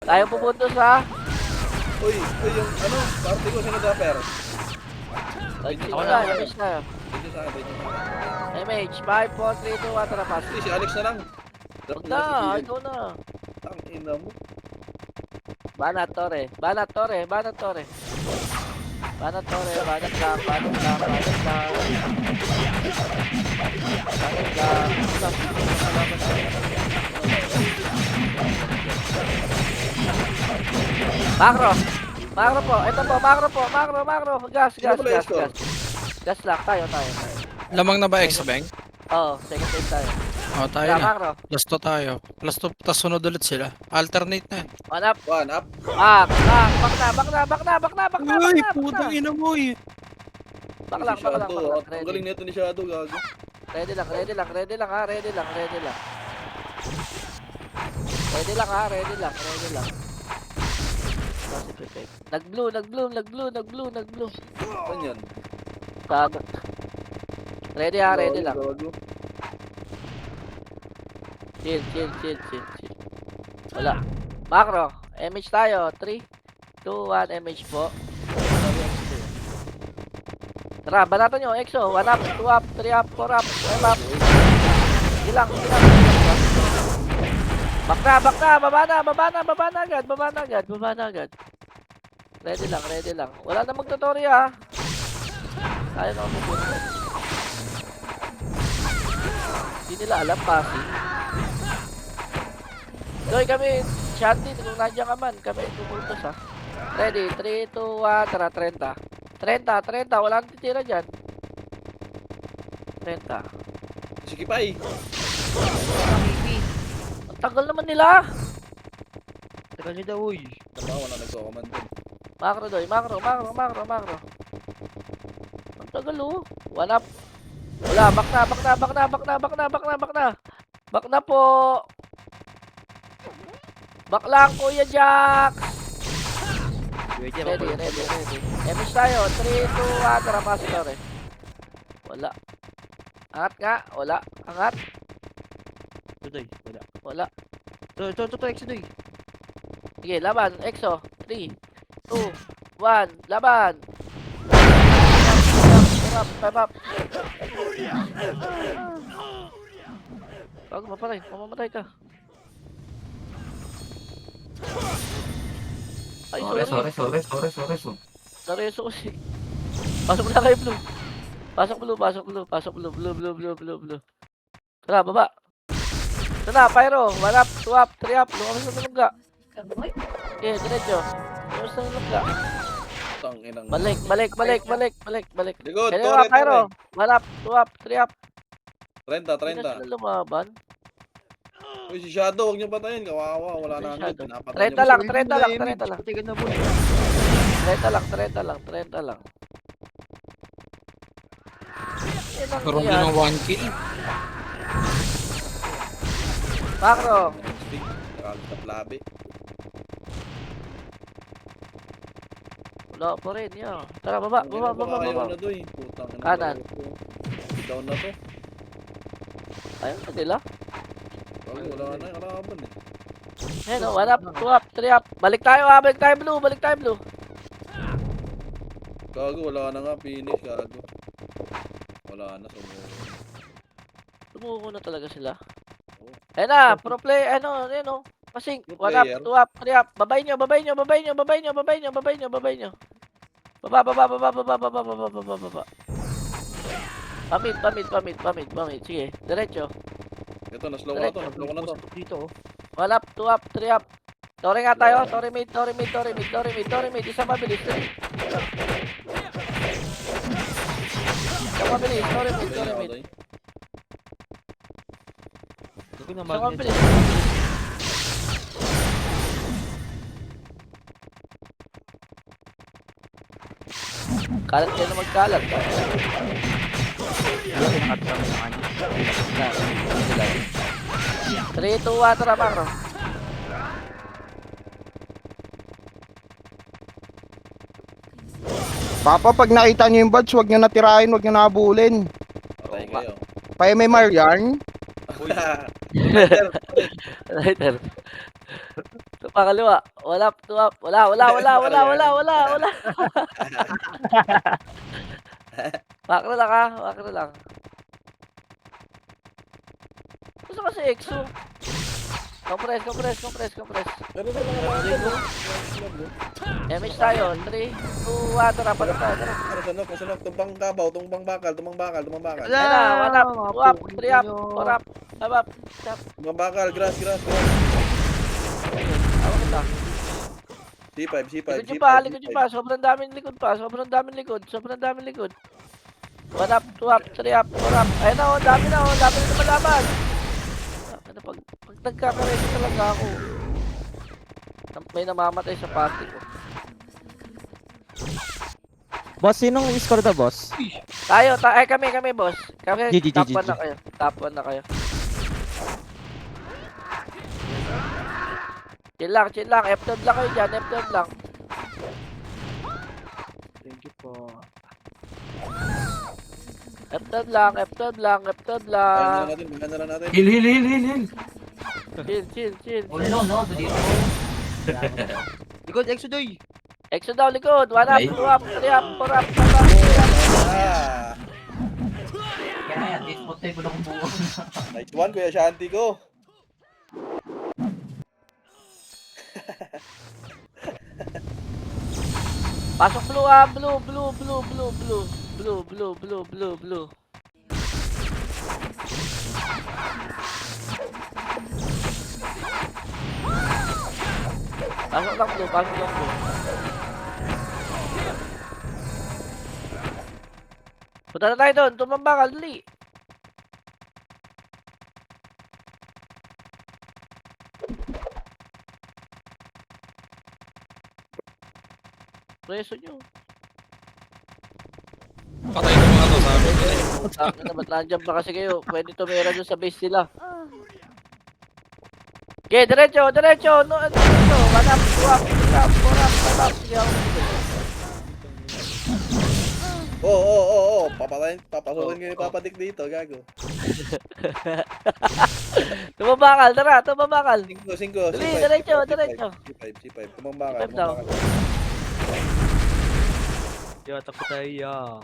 Tayo pupuntos ha. Uy, yung ano, party ko, sino dapper? Ako na, MH tayo. Dito sa akin, dito sa akin. MH, 5, 4, 3, 2, 1, tara, pass. Hindi, si Alex na lang. Drop Huwag mo na si na, Ian. ikaw na. Ang ina mo. Banat Torre, Banat Torre, Banat Torre. Banat Torre, Banat lang, Banat lang, Banat lang. Banat lang. Macro! Macro po, ito po, macro po, macro. Gas. Gas lang, tayo. Lamang na ba X-Bank? Oo, second phase tayo. O, tayo Tara, na. macro. Plus 2 tayo. Plus 2, tas sunod ulit sila. Alternate na. One up. One up. Back na. Uy, putang ina mo eh. Back lang. Shadow, ang Ready. galing nito ni Shadow, gago. Ready lang ha, ready lang. Nag-blue. Saan yan? Sabi. Ready lang. Gago. Chill. Wala. Macro, MH tayo. 3, 2, 1, MH po. Tara, banatan nyo. EXO, 1 up, 2 up, 3 up, 4 up, 5 up. Gilang. Back na. Baba na agad. Ready lang. Wala na magtutorial ha. Tayo na pupunta. Hindi nila alam passing. Doy kami, Shanty, kung nandiyan ka man, kami pupuntos ha. Ready, 3, 2, 1, tara, 30. 30, wala nang titira dyan. 30. Sige pa eh. Ang tagal naman nila. Tagal niyo daw, uy. Tama, wala nagko-command dun. Macro, Doy, macro. Ang tagal oh. 1 up. Wala, back na. Back na po. Back lang, Kuya Jax. Ready. Ready. MH tayo. 3, 2, 1. Tara, pastor eh. Wala. Angat nga. Wala. Angat. Tutoy, Wala. wala. Ito, exit doy. Sige, laban. EXO. 3, 2, 1. Laban. Five up. Bago mamamatay ka. Ay, sorry. Seryoso kasi. Pasok na kayo, blue. Pasok blue. Tara, baba. Ito na, pyro. 1 up, 2 up, 3 up. Lumakas na nalungga. Okay, diretso. Lumakas na nalungga. Tang inang. Balik. Likod, Kaya Torre, nga, pyro. 1 up, 2 up, 3 up. 30. Hindi na sila lumaban. Uy, si Shadow, huwag niyo patayin. Kawawa, wala na agad. Shadow. Pinapatay 30 niyo. lang. 30 lang. Patigan na po. 30 lang. Karoon din ng 1 kill. Macro. Stick, nakalit na labi. Wala pa rin, yun. Tara, baba. Ayaw na doy. Putang ina. Kanan. Down na to. Ayun na nila. Wala na yung kalaban eh. Ayan o, 1 up, 2 up, 3 up. Balik tayo blue. Gago, wala na nga. Finish, gago. Wala na, sumuko. Tumuko na talaga sila. Ayan na, pro play, ano. Pasing, 1 up, 2 up, 3 up. Babay nyo. Baba. Pamit. Sige, diretso. Ito, naslow ko na to. Dito, oh. 1 up, 2 up, 3 up. Tore nga tayo. Tore mid. Isa mabilis. Tore mid. Ito na Isa magnet. mabilis. Kalat kayo na magkalat. At kami naman. 3, 2, 1, tara, Macro. Papa, pag nakita nyo yung buds, huwag nyo natirahin, huwag nyo nabulin. Patay kayo. Pa may Marian. Wala. Lighter. Ito pa kaliwa. Wala, tuwap. Wala. Makro lang ha, makro lang. Gusto kasi EXO. Compress. Pero sa mga mga no? Damage tayo. 3, 2, 1. Tara, palag tayo. Tara. Kasunok. Tumbang bakal. Ayan na, one up, two up, 3 up, 4 up, 5 up, 6 up. Tumbang bakal, grass. Awak kita. C5. Likod nyo pa. Sobrang daming likod. 1 up, 2 up, 3 up, 4 up. Ayan na, dami na lumalaban. Ano, pag nagkakareso talaga ako. May namamatay sa party ko. Boss, sinong score to, boss? Kami, boss. Kami, GG. top 1 na kayo. Top 1 na kayo. Chill lang. F12 lang kayo dyan, F12 lang. Thank you po. F12 lang. Bahan na natin. Heal. Chill. Oh, no, dito. Likod, Exodoy! Exo daw likod. 1 up, Okay. 2 up, 3 up, 4 up, 5 up, 6 up. Kaya yan, dispote ko lang buo. Nice one, Kuya Shanti ko. Pasok blue blue. Pasok lang blue. Punta na tayo doon, tumambakal, dali. Preso nyo. Patay ko mga to, sabi ko. Bakit na ba't nandiyan pa kasi kayo? Pwede tumira dun sa base nila. Okay, diretso. No, diretso. 1 up, 2 up, 3 up, 4 up, 5 up. Sige ako. Oo. Papasukin ko yung papatik dito, gago. Tumambakal, tara. 5. Dali, diretso. C5. Tumbang bakal. C5 daw. Takbo tayo,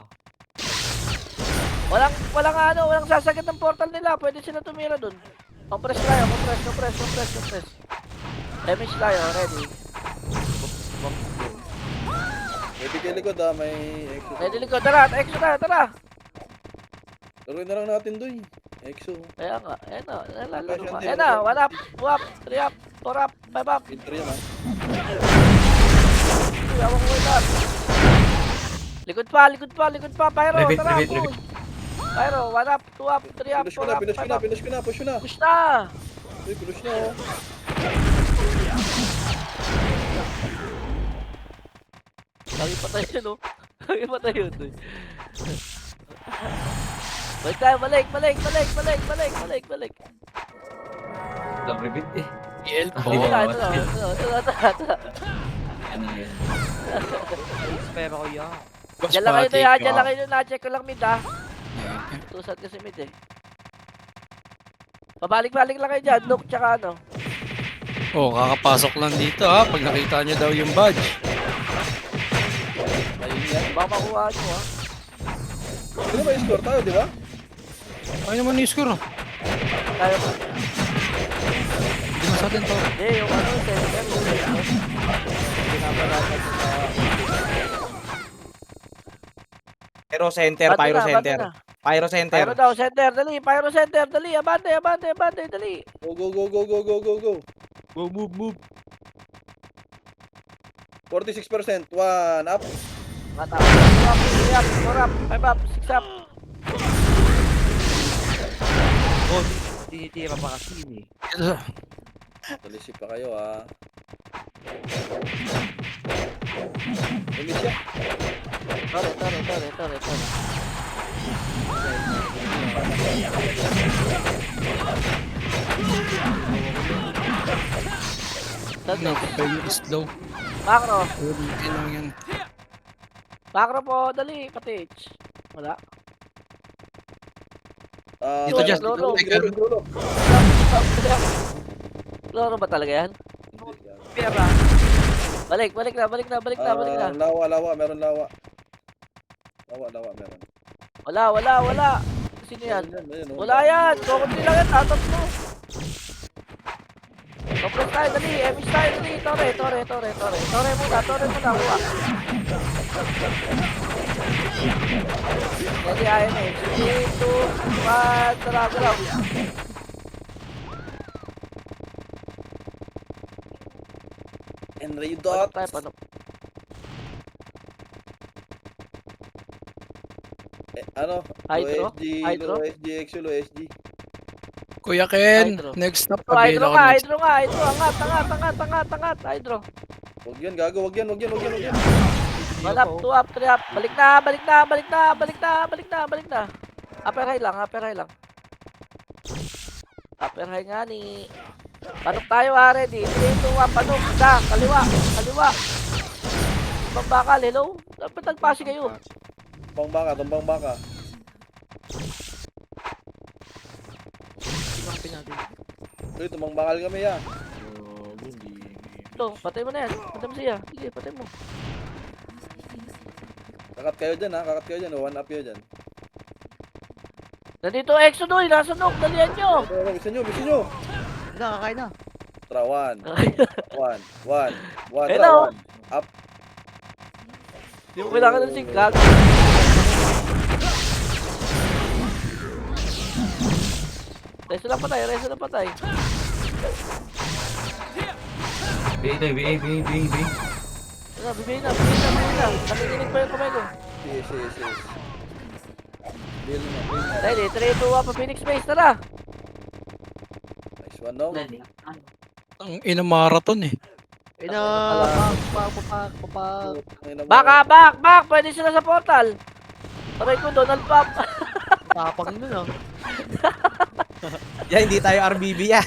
Walang sasagad ng portal nila. Pwede sila tumira dun. Compress tayo, compress. Damage tayo, ready. Pwede kayo likod may exo. Ready likod, tara. Exo na, tara. Laruin na lang natin doy. Exo. Kaya nga, ayan na, 1 up, 2 up, 3 up, 4 up, 5 up. Filter yan ha. Uy, awang ko ito. Likod pa, Pyro, tara, Repeat. push. Pyro, 1 up, 2 up, 3 up, 4 up, 5 up. Pinush ko na. Push na. Uy, pinush na oh. Lagi patay yun, no? Lagi patay yun, doy. Balik tayo, balik. Lang repeat eh. EL po. Ito na. Ano yan? Spare ako, Boss, Diyan lang kayo, pati. Diyan lang kayo, na-check ko lang mid, ha? Tusad kasi mid, eh. Pabalik-balik lang kayo dyan, look, tsaka ano. Oh, kakapasok lang dito ha. Pag nakita nyo daw yung badge. Ayun yan. Baka makuha nyo, ha? Sino ba yung score tayo, di ba? Ay naman yung score. Tayo ba? Hindi mo sa atin to. Hindi, yung ano, center, yung pinaparatan ko sa... Pyro center. Pyro center. Pyro daw, center, dali. Abante, dali. Go. Go, move. 46%. 1 up. Mata. 2 up, 3 up, 4 up, 5 up, 6 up. Oh, tinitira pa kasi yun, eh. Talisip pa kayo ha. Umis siya. Tore. Ano, yung slow. Macro. Okay lang yan. Macro po, dali, patich. Wala. Dito dyan. Lolo. Lolo. Loro ba talaga yan? Hindi, gago. Pera. Balik na, balik na. Lawa, meron lawa. Lawa, meron. Wala. Sino yan? Ayun, Wala yan. Kukunti lang yan. Tatot mo. Compress tayo, dali. Emish tayo, dali. Tore muna. Kuha. Dali, ayan eh. 3, 2, 1. Tara. Henry Paano Dot. tayo? Paano? Ano? Hydro? Low SG, Exo, Low SG. Kuya Ken, Hydro. next stop. Hydro Pabila ko nga, next. hydro nga. Angat. Hydro. Huwag yan, gago. Huwag yan. 1 up, 2 up, 3 up. Balik na. Upper high lang. Upper high nga ni. Panok tayo, ready. 3, 2, 1, panok. Kaliwa. Bakal, hello? Dapat nagpasi kayo. Tumbang baka. Uy, tumbang bakal kami ya. Ito, patay mo na yan. Patay mo siya. Sige, patay mo. Kakat kayo dyan. 1 up yun dyan. Nandito, Exodoy. Nasa nok. Dalihan nyo. Bisa nyo. Nakakain na. Tra, 1. Hello. Tra, 1. Up. Hindi mo kailangan ng singkag. Reso lang patay. BA. Bibigay na. Nakikinig pa yung kamay ko. Yes. Deal na. Ready, 3, 2, 1, pa Phoenix Base, tara! Nice one, no? Ang ina marathon eh. Back! Pwede sila sa portal! Taray ko, Donald Pop! Tapang nun ah. Yan, hindi tayo RBB ya.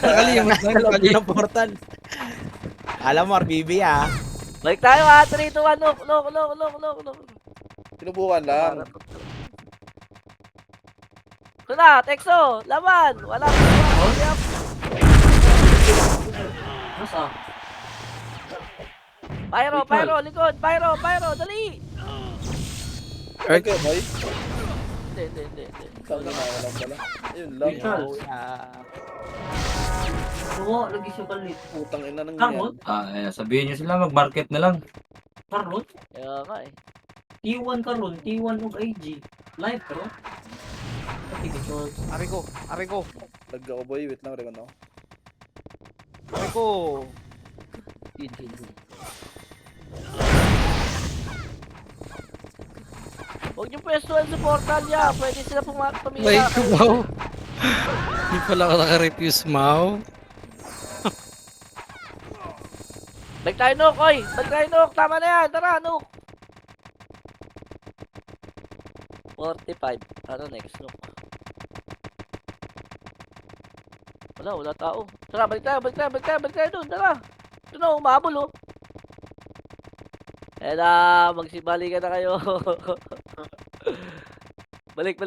Nakalimot na, Lobby ng portal. Alam mo, RBB ya. Balik tayo ha, 3, 2, 1, look! Sinubukan lang. Ito na, Texo! Laban! Wala! Nasa? Pyro! Likod! Pyro! Dali! Okay, boy. Hindi. Tama na lang pala. Ayun lang. Charles. Oo, lagi siya palit. Putang ina ng Karot? Sabihin nyo sila, mag-market na lang. Karot? Kaya nga eh. T1 karon, T1 of IG. Live karon. Pati ka, Charles. Ari ko. Lag ako, boy. Wait lang, rewan ako. Huwag niyo pwestuhan sa portal niya. Pwede sila Wait, pumila. wow. Hindi pala ako naka-refuse, Mau. Balik tayo, Nook, oy! Balik tayo, Nook! Tama na yan! Tara, Nook! 45. Ano next, Nook? Wala tao. Tara, balik tayo doon, tara! Ito na, umabol, oh! Magsibalikan na kayo. Balik.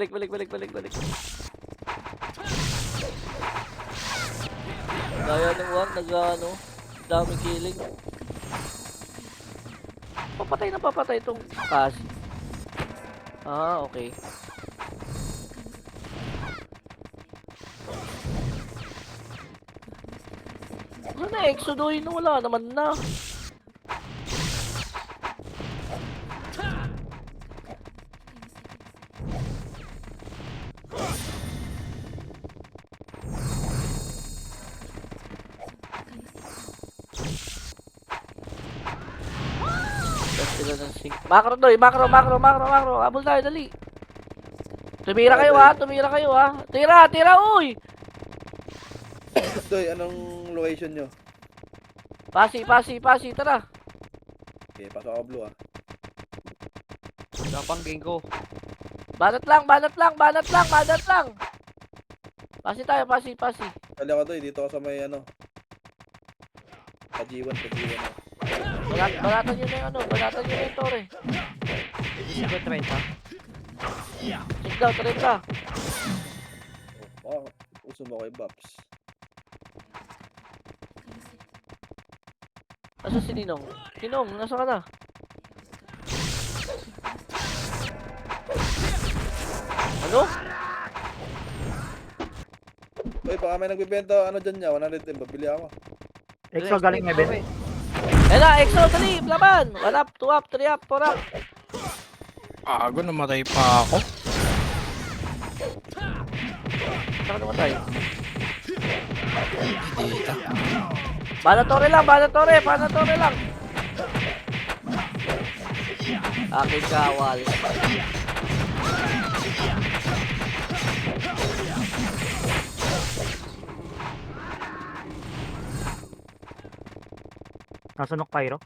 Gaya ng wag, daming killing. Papatay itong kasi. Okay. Ano na, Exodoy na wala naman na. Macro doy, macro. Abol tayo, dali. Tumira kayo ha. Tira, uy! Doy, anong location nyo? Pasi, tara. Okay, pasok ako blue, Tapang game ko. Banat lang. Pasi tayo. Kali ako, Doy. Dito ako sa may, G1. Balatan nyo na yung tore. Hindi ko 30. Check daw, 30. Oh, uso mo kay Babs. Asa si Ninong? Ninong, nasa ka na? Ano? Uy, baka may nagbibenta ano dyan niya, 110, babili ako. Exo galing event. Ayan na, EXO, dali, laban! 1 up, 2 up, 3 up, 4 up. Ago, namatay pa ako. Saan ka namatay? Dito. Banatore lang. Aking kawal. Nasunok pyro.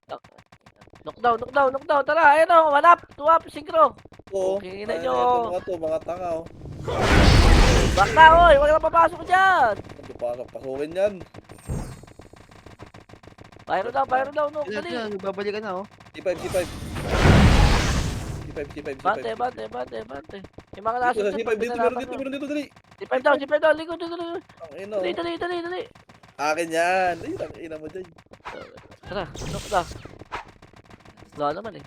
Knockdown. Tara, ayan o, 1 up, 2 up, synchro. Oo. Okay na Ay, nyo. ito, mga tanga, oh. Back na, oy, huwag na papasok dyan. Ito, pasukin yan. Pyro daw, no, dali. Nagbabalikan na, oh. C5. Bante. Yung mga nasa Dito, C5, dito, dali. C5 daw, likod, Ang ino. dali. Akin yan. Ay, ang ina mo dyan. Tara, knock na. Wala naman eh.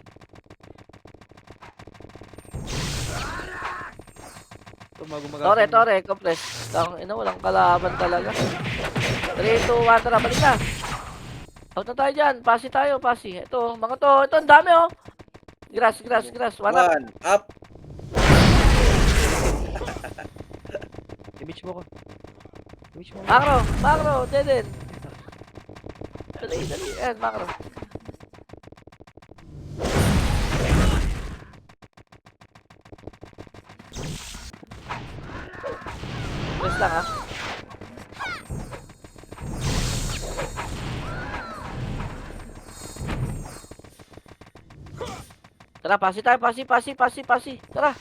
Tore, compress. Tang ina, walang kalaban talaga. 3, 2, 1, tara, balik na. Out na tayo dyan, pasi tayo. Ito, mga to, ito, ang dami oh. Grass. 1 up. 1 up. I-beach mo ko. Macro, dead. Dali, yan, macro. Press lang ah. Tara, pasi tayo, pasi. Tara.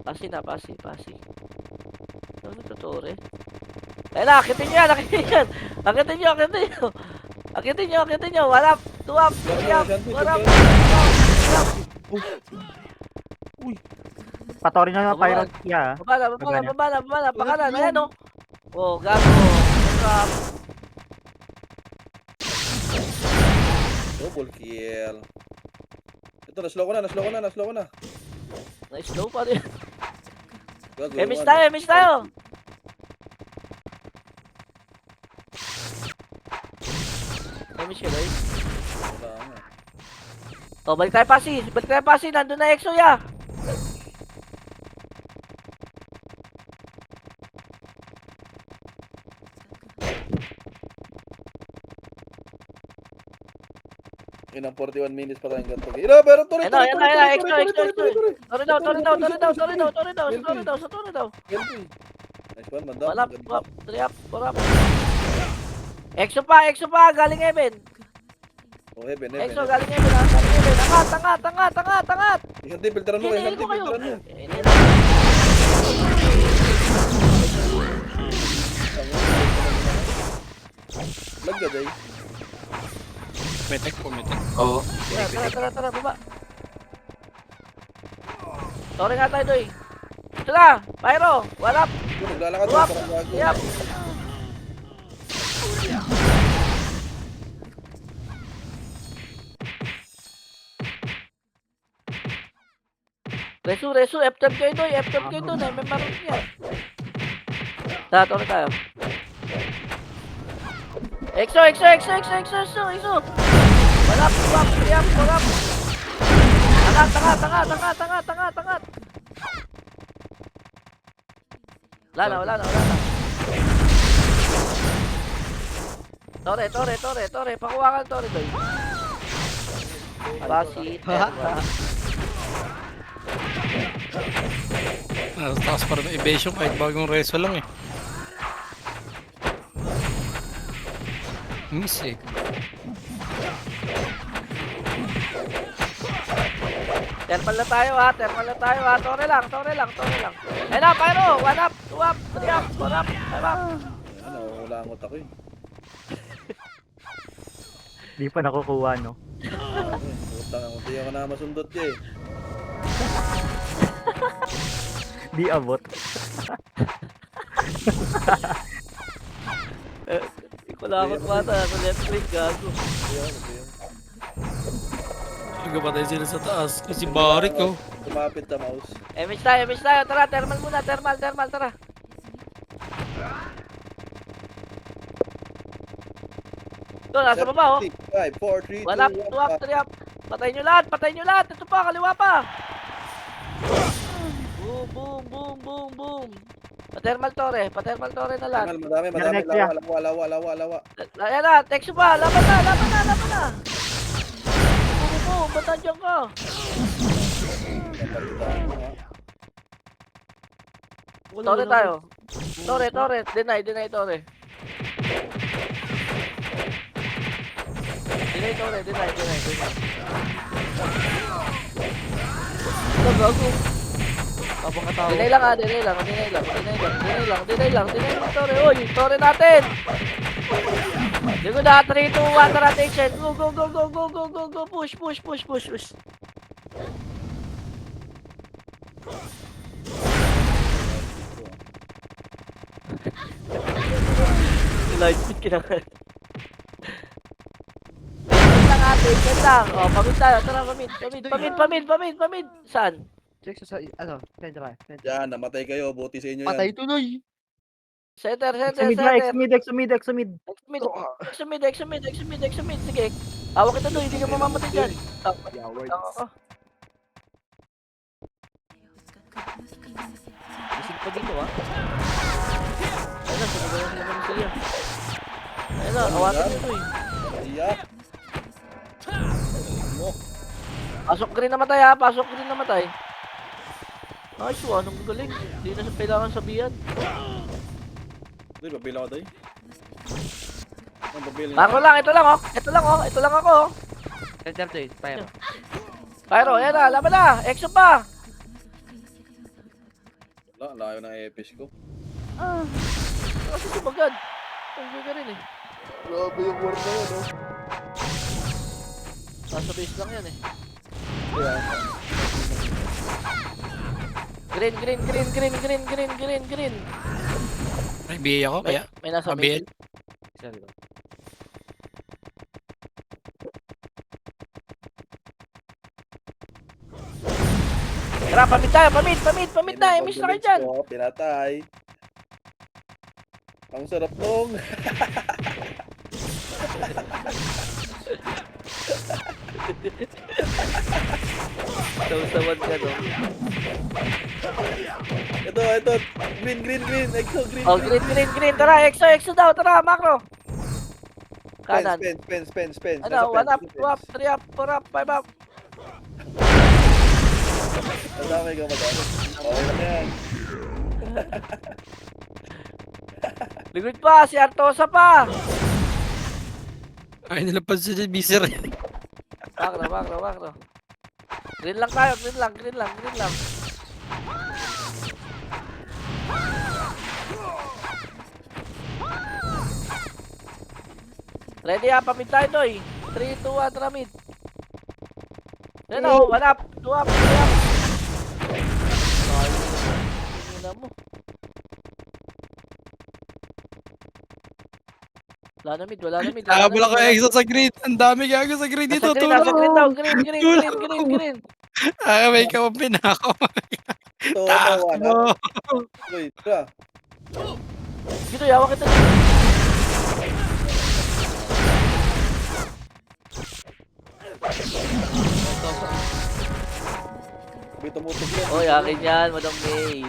Pasi. Ano totoo eh? Ayun na, akitin nyo yan. Akitin nyo. 1 up, 2 up, 3 up, 4 up. Patori na ng pyro. Yeah. Baba na, pakanan, ayan o. Oh, gago. Drop. Double kill. Ito, naslow ko na. Na-slow pa rin. Gago, Miss tayo. Miss ka, guys. Tama. Oh, balik tayo pasi. Nandun na EXO ya. Inang 41 minutes pa tayong ganito. Pero Tore, Ayun na, EXO. Tore daw. Nice one, madam. 1 up, 2 up, 3 up, 4 up. EXO pa, galing Eben. Oh, heaven. EXO, galing Eben. Tangat. Isang team, filteran mo. Hinihil ko kayo. Lag ka, Jay. Pumitik. Oo. Tara, baba. Tore nga tayo, Doy. Ito na, Pyro, 1 up, Naglalakad 2 up, parang gago. 3 up. Resu, F12 kayo, Doy, may marunong yan. Tara, Tore tayo. EXO. 1 up, 2 up, 3 up, 4 up. Tangat. Wala na. Tore, pakuha ka ng Tore, Doy. Basi, Taas pa rin evasion kahit bagong reso lang eh. Miss eh. Thermal na tayo ha. Tore lang. Ayun na, Pyro. 1 up, 2 up, 3 up, 4 up, 5 up. Ano, wala ang utak ko eh. Di pa nakukuha, no? Utang ako, di ako na masundot niya eh. Di abot. Hindi ko lang ako mata. Sa left click, gago. Ayun. Nagpatay sila sa taas. Kasi Barik, oh. Lumapit na mouse. Image tayo. Tara, thermal muna. Thermal, tara. Doon, nasa baba, oh. 5, 4, 3, 2, 1 up, 2 up, 3 up. Patayin nyo lahat. Ito pa, kaliwa pa. Boom. Pa-thermal tore na lahat. Madami. Lawa. Ayan na, text pa. Laban na. Boom. Ba't nandiyan ka? Tore tayo. Tore. Deny tore. Deny. Gago. Habang katawa. Deny lang, tore. Oy, tore natin. Hindi ko na 3, 2, 1, tara, take shot. Go. Push. Light speed kinakain. Yan lang. O, pamid tayo. Tara, pamid. Saan? Check sa Sendra. Yan, namatay kayo. Buti sa inyo yan. Patay tuloy. Center. Exumid. Exumid. Sige. Hawak kita doon, hindi ka mamamatay dyan. Isig pa dito, ah. Ayun, sumagawa naman siya. Ayun, awatin mo ito eh. Iyak. Pasok green na matay. Ay, so anong galing. Hindi na siya kailangan sabihan. Doy, babila ko doy. Ang babila niya. Mako lang, ito lang ako. Sendra to Pyro. Pyro, ayan na, laban na. Exo pa. Wala, layo ng EPS ko. Kasi sumagad. Ang gaga rin eh. Grabe yung war na yun, oh. Nasa base lang yan eh. Yan. Green. May BA ako, kaya. May nasa Mabil. base. Tara, pamit na. Miss na kayo dyan. Oh, pinatay. Ang sarap nung. Sausawan ka no. Ito. Green. Exo, green. Oh, green. Tara, exo daw. Tara, macro. Kanan. Spence. Ano, 1 up, 2 up, 3 up, 4 up, 5 up. Madami ka. Okay na yan. Ligod pa, si Artosa pa. Ay, nilapad si Biser. Macro. Green lang tayo, green lang. Ready up, pamit tayo doy. 3, 2, 1, tara mid. Yan o, 1 up, 2 up, 3 up. Tingnan mo. Wala na mid. Nakabala ko exo sa green. Ang dami gago sa green dito. Nasa green daw, green. May kampi na ako. Ito, Takbo. Uy, tira. Dito, yawa kita. May tumutok yan. Oy, akin yan, Madam May.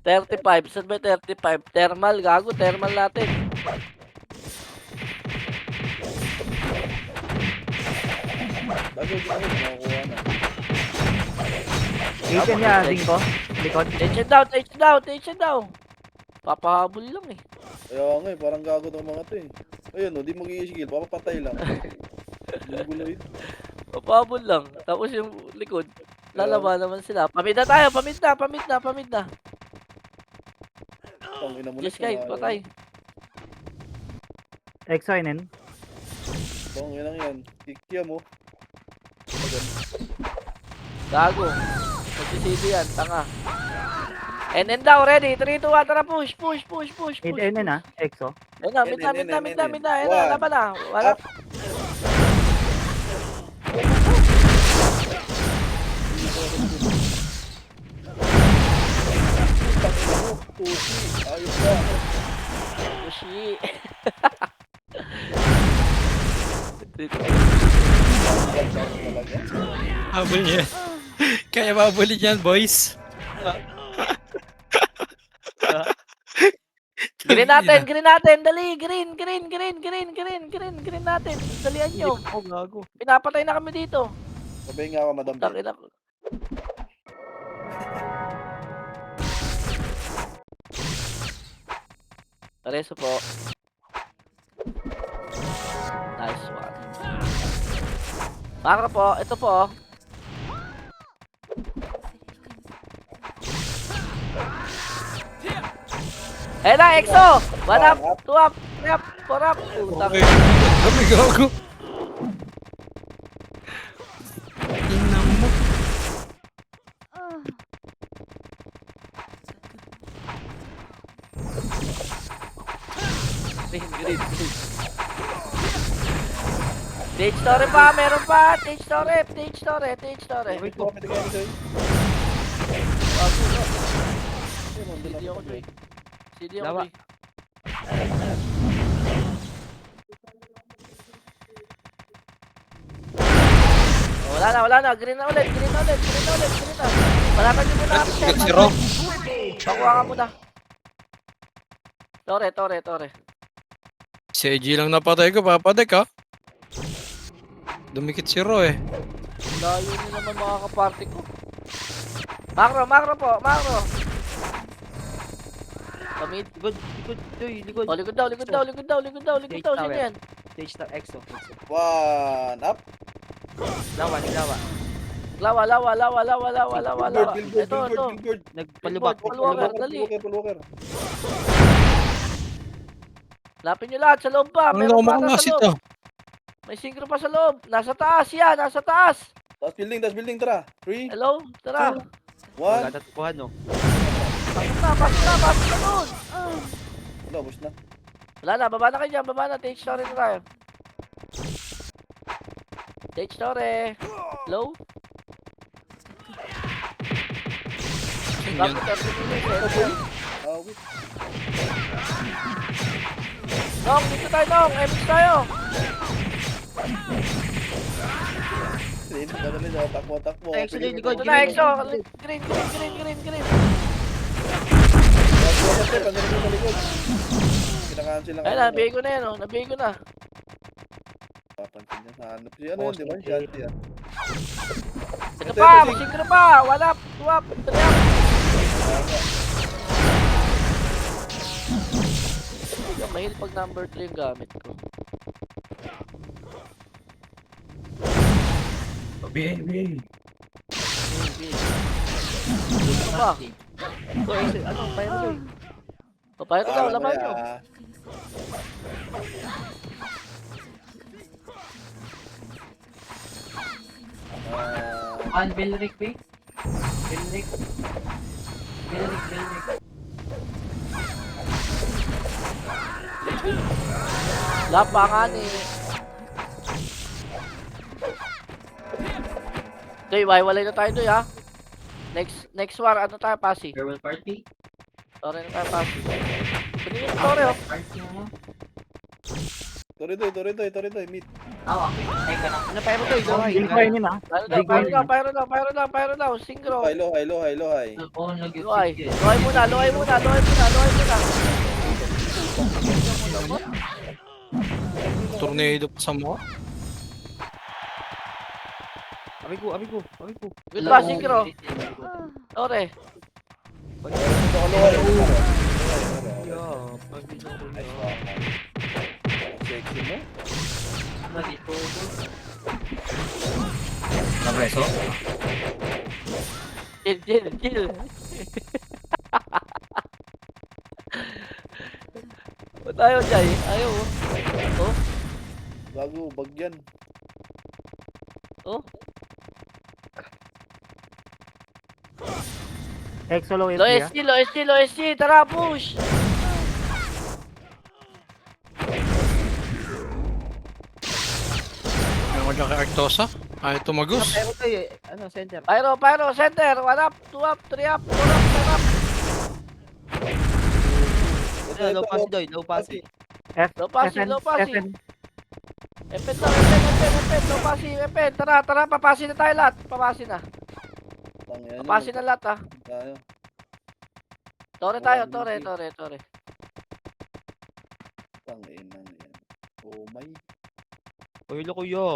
$35, saan ba 35? Thermal, gago, thermal natin. Bago din ako, makakuha na. Agent niya, Zinko. Likod. Tension down. Papahabol lang eh. Kaya nga parang gago ng mga to eh. Ayun, di mag-i-skill, papapatay lang. Gulo yun. Papahabol lang. Tapos yung likod, lalaba naman sila. Pamid na tayo, pamid na. Tangina mo na. Yes, guys, patay. Exoinen. Tangina yan. Kikya mo. Gago. Magsisili yan, tanga. NN daw, ready. 3, 2, 1, tara, push, push, push, push, push. NN na, EXO. Ayun na, mid na, mid na, mid na, mid na. Ayun na, laban na. Wala. Up. Tusi, ayos ka. Pushi. Talaga. Habol niya. Kaya mabulin yan, boys. Green natin, green natin. Dali, green, green, green, green, green, green, green natin. Dalian nyo. Oh, gago. Pinapatay na kami dito. Sabihin nga ako, Madam Ben. Takina. Pareso po. Nice one. Makro po, ito po. Ayun na, EXO! 1 up, 2 up, 3 up, 4 up. Putang Okay. Kami gago. Tingnan mo. green, green, green. Stage story pa, meron pa. Stage story, stage story, stage story. Wait ko, pwede kayo sa'yo. CD ako, Joy. CD ako, Lawa. Joy. Oh, wala na. Green na ulit, green na ulit, green na ulit, green na. Malatan nyo muna. Sikat si Rock. Pakuha ka muna. Tore. Si AG lang napatay ko, papadek ha. Dumikit si Ro eh. Layo nyo naman mga kaparty ko. Makro po, makro. Kamid. Likod, Joy, likod. Oh, likod daw. Sino yan? Stage star, EXO. EXO. 1 up. Lawa, naglawa. Lawa. Ito. Billboard. Nagpalubak. Palwalker, dali. Palwalker. Lapin nyo lahat sa loob pa. Ang Meron pa lomang nasa nasit loob. ah. May synchro pa sa loob. Nasa taas yan, nasa taas. Taas building, tara. 3, Hello? Tara. 1. Wala tatukuhan, no? Pasok na doon. Wala, bus na. Wala na, baba na kayo dyan. Baba na, stage story na tayo. Stage story. Hello? Yan. Bakit 30 minutes eh? Wait. Nong, dito tayo, Nong. MX tayo. Hindi ka na nila. Takbo. Exo, Joy, likod. Ito na, EXO. Green. Kinakancel lang. Ayun na, nabigay ko na yan, oh. Nabigay ko na. Papansin niya. Hanap siya. Ano yun, di ba? Shanty yan. Ito pa, may synchro pa. 1 up, 2 up, 3 up. Mahil pag number 3 yung gamit ko. Baby. Ito pa. So, EXO, ano, paano, Joy? Papaya ko daw, laban nyo. Belric, B. Belric. Lapangan eh. Doy, walay na tayo doy ha. Next war, ano tayo, Pasi? Farewell party. Sorry na tayo, Pasi. Pwede yung story oh. Party mo. Toritoy, meet. Okay. Ay ka na. Ano, paano, Joy? Laway. Pyro daw, synchro. Hi. Oo, Luay. Luay muna. Tornado pa sa mukha. Amigo. Good ba, synchro? Sorry. Sexy mo. Nagreso? Chill. Ba't ayaw, Jai? Ayaw, oh. Oh, Bago, bagyan. oh. Exo low Low SP SG, low SG, low SG. Tara, push. Yung wala kay Arctosa. Ay, tumagos. Pero to eh. Ano, center. Pyro, Pyro, center. 1 up, 2 up, 3 up, 4 up, 10 up. Ito, Low pass ito. doy, low pass. F, Low passing, FN, low passing. FN. Epen daw, epen. Low passing, epen. Tara, papasin na tayo lahat. Papasin na. Tangina nyo, Papasin na lahat, ha. tayo. Tore tayo, tore. Tangina yan. Oh my. Uy, lo kuya.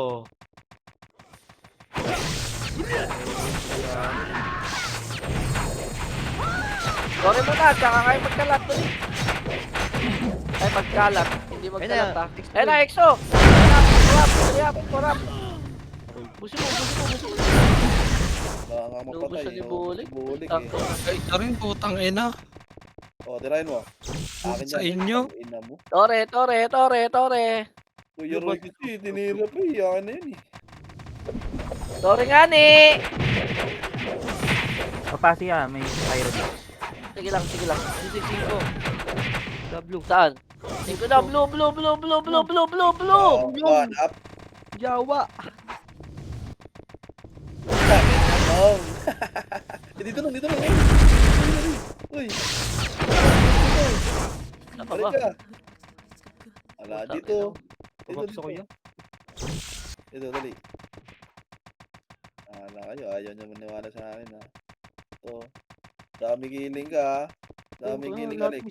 Tore mo na, tsaka kayo magkalat to eh. Ay, magkalat. Hindi magkalat, ha. Ayun na, EXO. 3 up, 4 up. Busi mo. Wala nga Lubos mapatay. na ni Bulig. Bulig Ang eh. Ay, ito rin, putang ina. Tirahin mo. Akin Sa yan. inyo. Ina mo. Tore. Kuya Roy kasi, tinira pa eh. Akin na yun eh. Tore nga ni. Papasi may pyro dito. Sige lang. Cinco. W. Saan? Tingko na, blue. One up. Jawa. Oh. Dito lang. Uy. Ano Balik ba? ka. Wala, dito. Pumaps ako yun. Dito, dali. Wala kayo, ayaw nyo maniwala sa akin ha. Ito. Dami giling ka ha. Dami giling ka, Lex.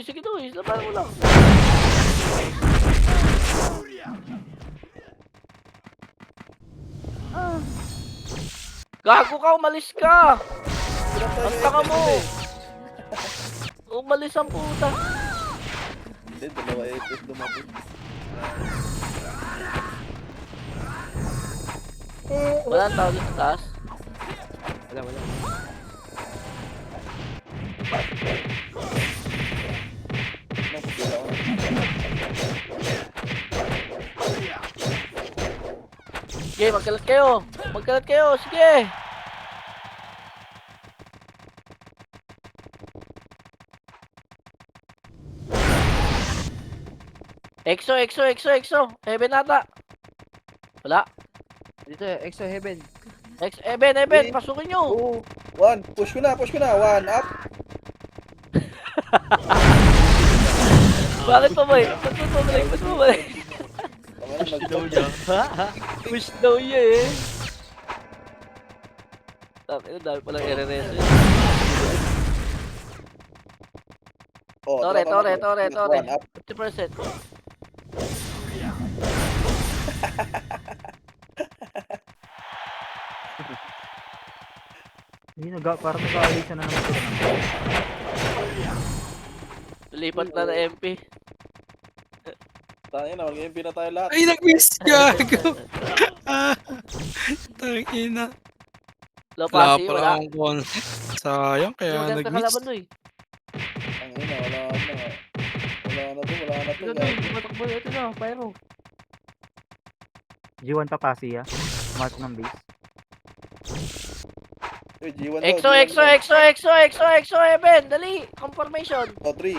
Sige doy. Laban mo lang. Gago ka, umalis ka. Ang tanga mo. Umalis ang puta. Hindi, dalawa FF dumating. Wala ang tao dito sa taas. Wala. Nakapila ko. Sige, magkalat kayo. Sige. EXO. Heaven ata. Wala. Dito, Exo Heaven. Heaven, pasukin nyo. Oo. One. Push ko na. One up. Bakit pa ba eh? Ba't mo bumalik? Push daw niya eh. Dahil palang RRS eh. Oh, Tore. One up. 50%. Parang nag-aalis na naman sila. Lipat na na MP. Tangin na, mag-MP na tayo lahat. Ay, nag-miss. Gago. Tangina. Low Wala passing, pala wala. akong concept. Sayang, kaya Maganda nag-miss. kalaban doy. Tangin na, wala na to. Ito doy, tumatakbo. Ito na, Pyro. G1 papasi Mark ng base. Uy, G1 daw. EXO, Heaven. Dali, confirmation. Oh, 3.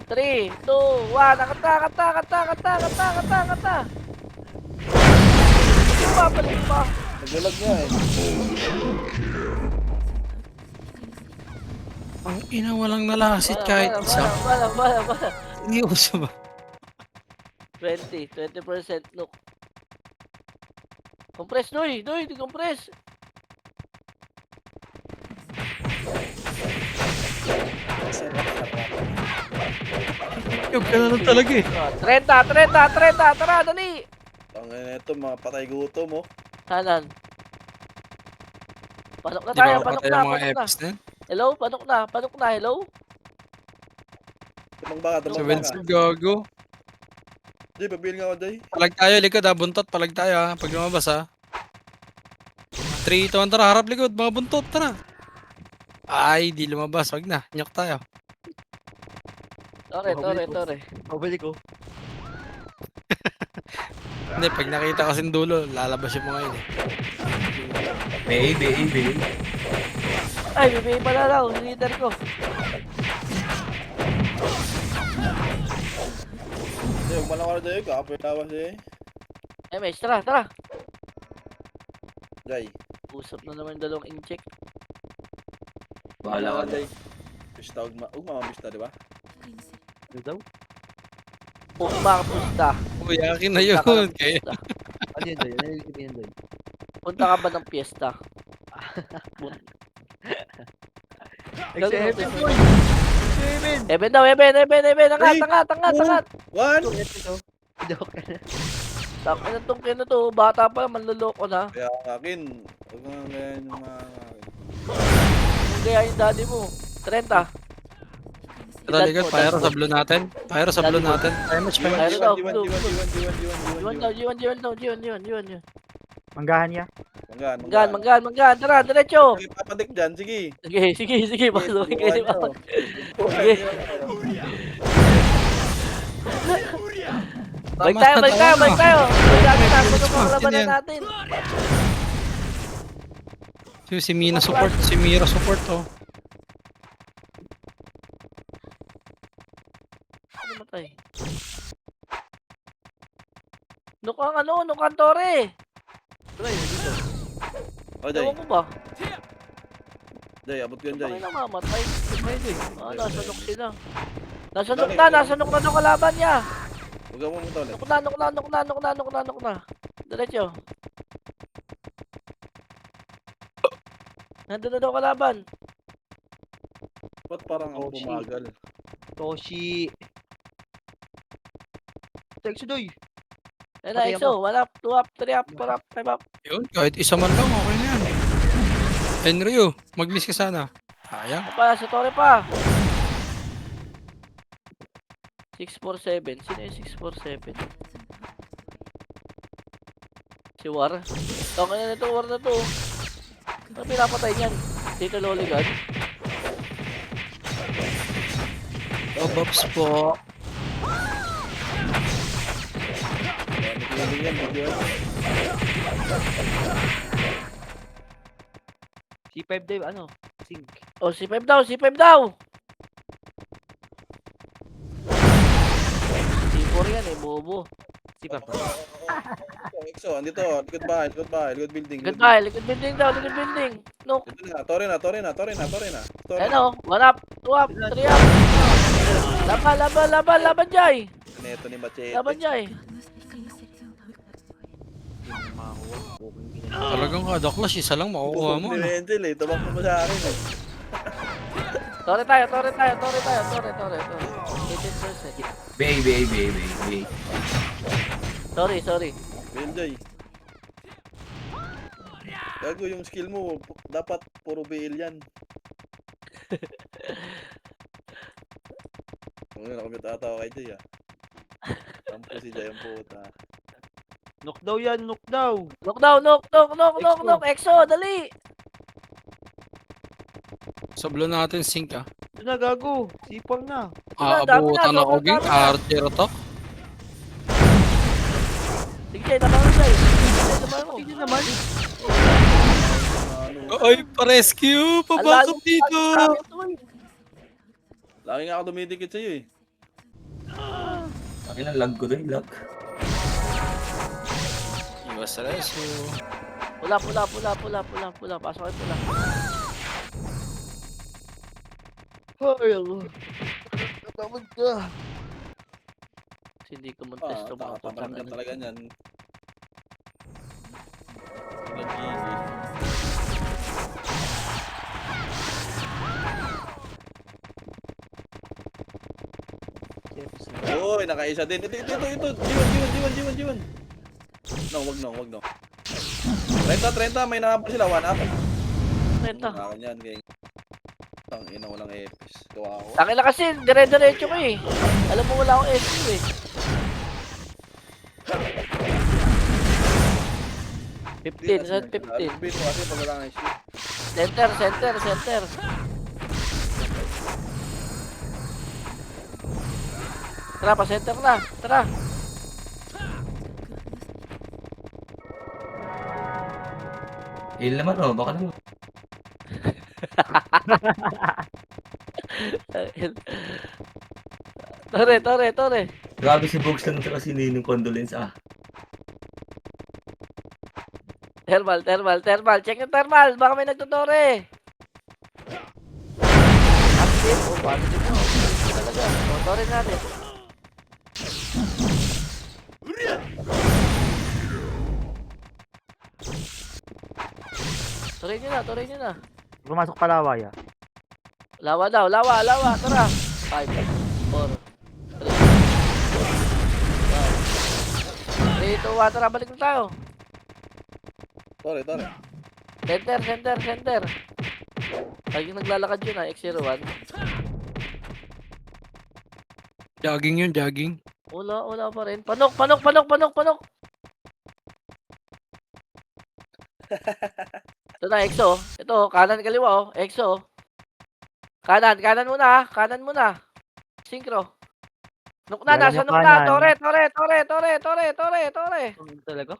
3, 2, 1. Kata. Babalik pa. Naglalag niya eh. Ang ina, walang nalasit kahit isa. Bala. Seryoso ba? 20% look. Compress, doy, compress. Yung ganun talaga eh. 30, tara, dali. Tangin na ito, mga patay gutom oh. Hanan. Panok na Di tayo, ba panok patay na, ang mga panok na. Fs na yun? Hello, panok na, hello? Tumang baka. Sa gago. Jay, pabil nga ako, Jay. Palag tayo, likod ha. Buntot, palag tayo ha. Pag lumabas ha. 3, 2, 1, tara. Harap likod, mga buntot, tara. Ay, di lumabas. Wag na. Nyok tayo. Tore. Pabalik ko. Hindi, pag nakita kasing dulo, lalabas yung mga yun eh. Bay. Ay, bibigay pala daw, leader ko. Hindi, huwag malang ka dyan. Kapoy lawas eh. MS, tara. Jay. Usap na naman yung dalawang incheck. Bahala ka Jay. Pista, huwag mamambista, di ba? Ano daw? Pusta. Uy, akin na yun. Kaya, Ano yun doy? Ano yung sabihin doy? Punta ka ba ng piyesta? Except doy! Eben daw, Eben. Angat. One! Joke. Takin na tong kino to. Bata pa, manloloko na. Kaya ang akin, huwag nga ganyan yung mga akin. Kung kaya yung daddy mo. 30. Talaga, pyro sa blue natin. Pyro sa blue natin. Ayun daw, G1. G1. Manggahan niya. Manggan. Tara, diretso. Sige, papadik dyan, sige. Sige, pasukin kayo ni Papa. Balik tayo. Balik natin ang labanan natin. Si Mina support, si Mira support, oh. Ano matay? Nuk ang tore. O, Jay. Ewan ko ba? Jay, abot ko yun, Jay. Bakit namamatay? Nasa nuk sila. Nasa nuk na kalaban niya. Huwag ka pumunta ulit. Nuk na. Diretso. Nandun na daw kalaban. Ba't parang ang pumagal? Toshi. Texo doy. Ayun na, EXO. 1 up, 2 up, 3 up, 4 up, 5 up. Yun, kahit isa man lang, okay na yan. Henry, oh, mag-miss ka sana. Sayang. Sa tore pa. 647. Sino yung 647? Si War. Tangin na nito, War na to. Ano pinapatay niyan? Dito Loligan. Bobops po. Nakikinig yan, video. C5 doy, ano? Sync. Oh, C5 daw. C4 yan eh, bobo. C5 pa. Exo, andito. Likod bahay, likod building. Likod building daw, likod building. Nook. Ito na, tore na. Ano? 1 up, 2 up, 3 up. Laban, Jay. Neto ni Machete. Laban, Jay. Talagang kada clash, isa lang makukuha mo. Ni Ano? Angel eh, tumakbo mo sa akin eh. Tore tayo. 18%. Bay. Sorry. Enjoy. Gago yung skill mo, dapat puro BL yan. Ngayon, nakamit ata ako kay Jay ah. Tampo si Jay ang puta. Knock daw yan, knock daw. Knock. EXO, dali. Sa blue natin, sync, ah. Ito na, gago. Sipang na. Aabutan ako, ging. Archer to. Sige, Jay, nabangon, Jay. Hindi naman. Ay, pa-rescue! Pabackup dito! Lagi nga ako dumidikit sa'yo eh. Akin ang lag ko doy, lag. Iwas reso. Pula. Pasok kayo pula. Ay, Allah. Natamad ka. Hindi ko montesto mga Tamaran putang. ka talaga niyan. Nagigil. Uy, nakaisa din. Ito. G1. No, wag no. 30, may nakapa sila. 1 up. Renta. Akin yan, gang. Tang ina, walang epis. Gawa ako. Tangin na kasi, dire-diretso ko eh. Alam mo wala akong SQ eh. Sa 15. Alpin mo kasi pag wala kang issue. Center. Tara, pa-center na. Tara. Il naman oh, baka naman. Tore. Grabe si Bogs lang tsaka si Ninong condolence ah. Thermal. Check yung thermal. Baka may nagtutore. Positive. Oh, positive mo. Positive talaga. O, tore natin. Tore nyo na. Pumasok pa laway ah. Lawa. Tara. 5, 4, 3, 2, 1. Tara, balik na tayo. Tore. Center. Lagi naglalakad yun ah, X01. Jogging yun, jogging. Wala pa rin. Panok. Ito na, EXO. Ito, kanan kaliwa oh. EXO. Kanan muna. Synchro. Nuk na, Wala nasa mo nuk na. kanan. Tore. Talaga?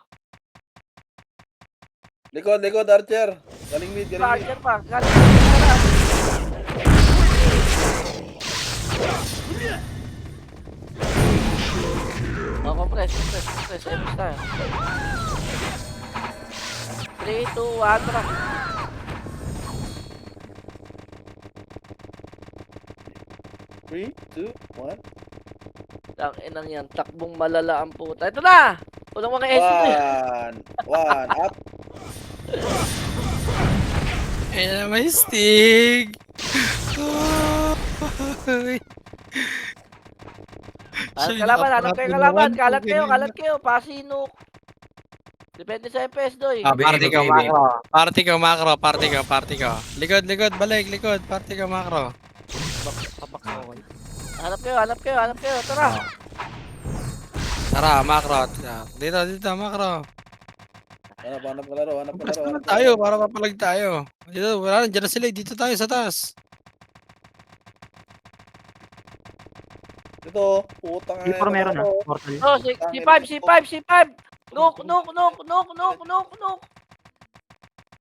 Likod, Archer. Galing mid. Archer pa. Kanan na. Oh, compress. Epic tayo. 3, 2, 1, tara. Three, two, one. Ang inang yan, takbong malala ang puta. Ito na! Walang mga SC to eh. One, up. Ayan na may stig. Hanap kayo kalaban. Kalat kayo. Pasinok. Depende sa FPS, doy. Party ka, macro. Likod, balik, party ka, macro. Hanap kayo. Tara. Tara, macro. Dito, macro. Hanap ka laro. Tayo, para mapalag tayo. Dito, wala, dyan na sila. Dito tayo sa taas. Ito, putang D4 meron ah. Mortal. Oh, C5.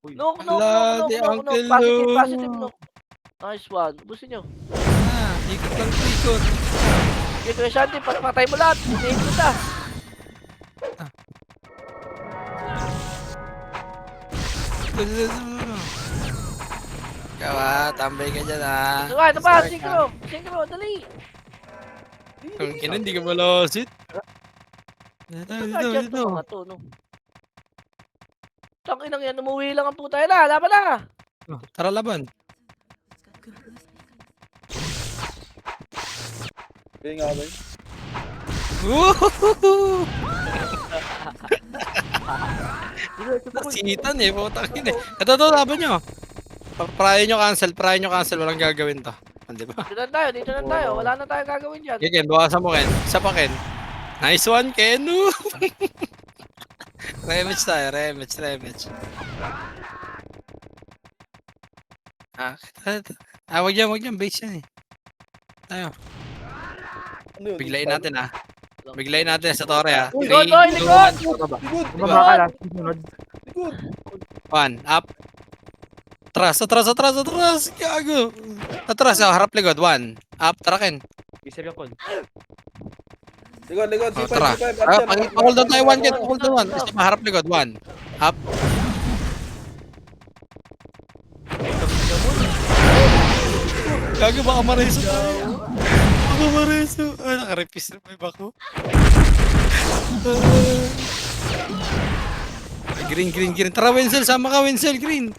Nuk. Ala, di Uncle Positive Luke. nuk. Nice one. Busin nyo. Ikot lang, ikot. Ito yung Shanti, patay mo lahat. Hinahin kita. Ikaw ah, tambay ka dyan ah. Ito ba? Synchro, dali. Kung kina, hindi ka malasit. Dito. Mga to, no? Tanginang yan, umuwi lang ang puta. Yan laban na. Tara laban. Kaya nga ba yun? Woohoo! Nasitan eh, putang ina eh. Ito, laban nyo. Prayo nyo cancel, walang gagawin to. Di ba? Dito na tayo. Wala na tayong gagawin dyan. Okay, Ken, bukasan mo Ken. Isa pa Ken. Nice one, Ken. Rematch tayo, rematch. Wag yan, base yan eh. Tayo. Ano yun? Biglayin natin ah. Biglayin natin sa tore ah. Likod! 3, 2, 1. Bumaba ka lang. Sunod. Likod. 1, up. Atras. Gago. Atras, harap likod. 1, up. Tara Ken. Isip yung call. Likod. Oh, C5. tara. Hold on tayo 1 Ken. Hold on 1. Basta maharap likod. 1, up. Gago, baka mareso tayo. Nakarepis na pa yung bako. Green. Tara, Wenzel. Sama ka, Wenzel. Green.